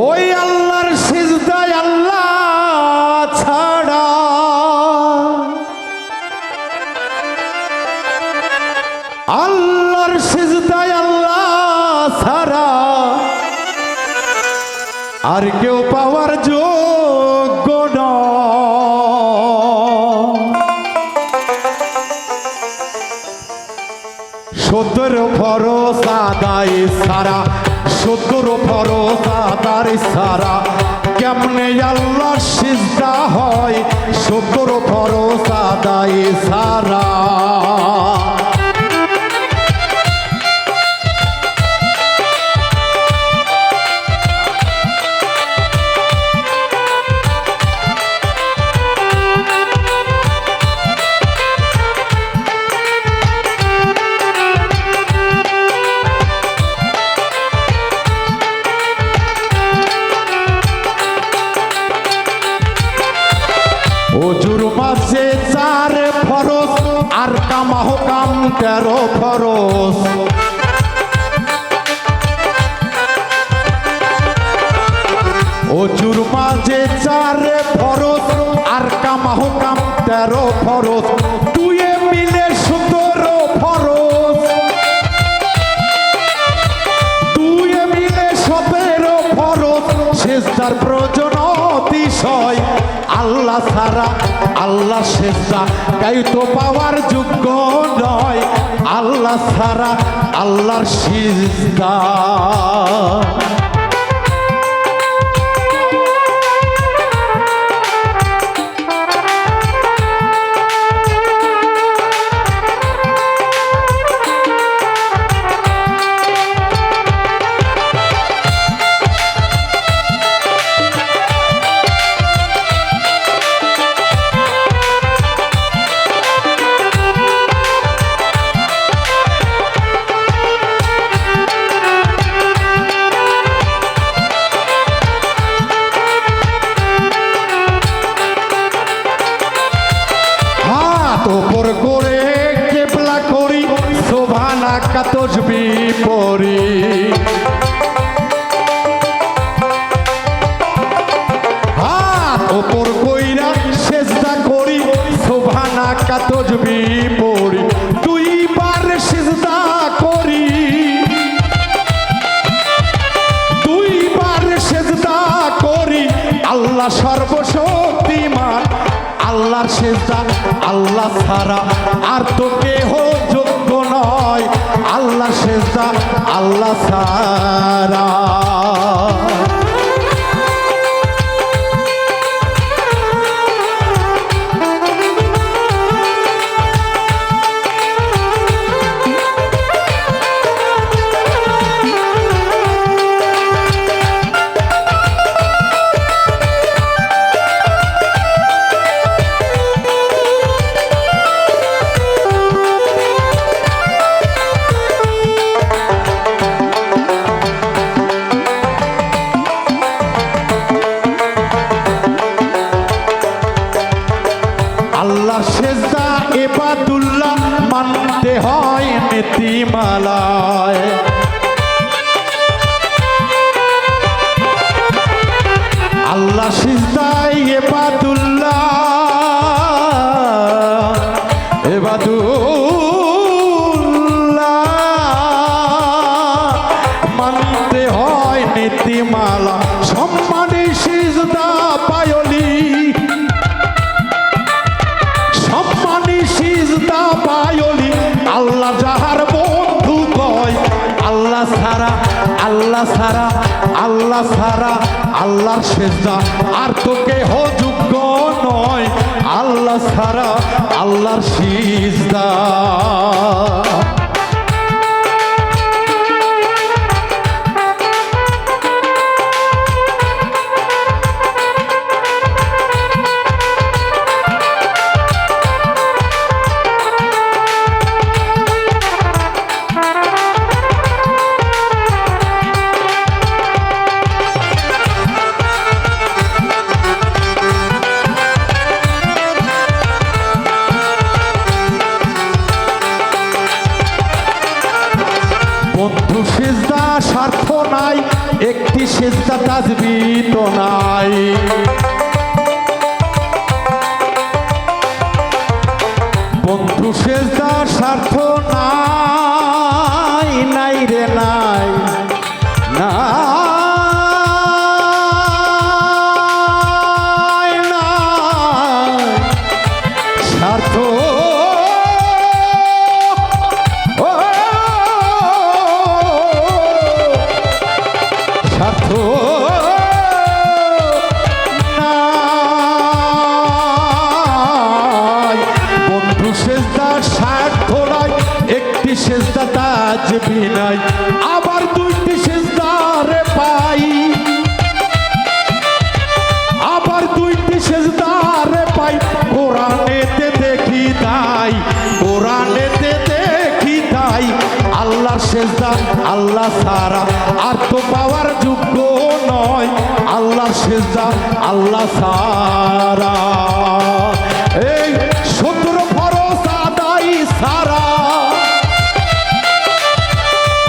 ওই আল্লাহর সিজদায় আল্লাহ ছাড়া আল্লাহর সিজদায় আল্লাহ ছাড়া আর কেউ পাওয়ার যোগ্য নয়। 17 ফরজ আদায় সারা 17 ফরজ আদায় সারা কেমনে আল্লাহর সিজদা হয় 17 ফরজ আদায় সারা। ওজুর মাঝে 4 ফরজ আর কামাহ কাম 13 ফরজ। ওজুর মাঝে 4 ফরজ আর কামাহ কাম 13 ফরজ। দুয়ে মিলে 17 ফরজ। দুয়ে মিলে 17 ফরজ। সিজদার প্রয়োজন অতিশয় আল্লাহ ছাড়া আল্লাহ সিজদা কেউ তো পাওয়ার যোগ্য নয়। আল্লাহ ছাড়া আল্লাহর সিজদা। ওপর করে কেবলা করি শোভানা কাতজবি পরি। হাত ওপর কইরা সিজদা করি শোভানা কাতজবি পরি। 2 বার সিজদা করি 2 বার সিজদা করি আল্লাহ সর্বশক্তিমান। আল্লাহর সিজদা আল্লাহ ছাড়া আর তো কেহ যোগ্য নয়। আল্লাহ সিজদা আল্লাহ ছাড়া। আল্লাহর সিজদা ইবাদুল্লাহ মানতে হয় নীতিমালায়। আল্লাহ সিজদা ইবাদুল্লাহ মানতে হয় নীতিমালা। সম্মানী সিজদা পায়লি সিজদা পায়লি আল্লাহ যাহার বন্ধু কয়। আল্লাহ ছাড়া আল্লাহ ছাড়া আল্লাহ ছাড়া আল্লাহর সিজদা আর তো কেহ যোগ্য নয়। আল্লাহ ছাড়া আল্লাহর সিজদা। বন্ধু সিজদা স্বার্থ নাই একটি সেজদা তাসবিহ তো নাই। বন্ধু সেজদার স্বার্থ নাই, নাই রে নাই, নাই, নাই স্বার্থ। ও স্বার্থ নাই। বন্ধু সেজদার স্বার্থ নাই, একটি সেজদা তাসবিহ নাই, আবার দুইটি সেজদারে পাই, আবার দুইটি সেজদারে পাই। কোরআনেতে দেখি তাই, কোরআনেতে দেখি তাই, আল্লাহর সেজদা আল্লাহ ছাড়া আর তো পাওয়ার যোগ্য নয়, আল্লাহর সেজদা আল্লাহ ছাড়া। এই 17 ফরজ আদায় ছাড়া,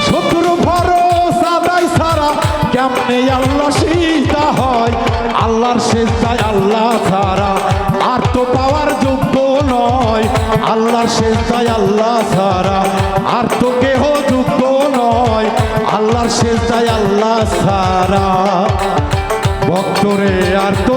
17 ফরজ আদায় ছাড়া কেমনে আল্লাহ সিজদা হয়, আল্লাহর সেজদায় আল্লাহ ছাড়া আর তো পাওয়ার যোগ্য নয়, আল্লাহর সেজদায় আল্লাহ ছাড়া আর তো কেহ যোগ্য নয়, আল্লাহর সেজদায় আল্লাহ ছাড়া। ভক্তরে আর তো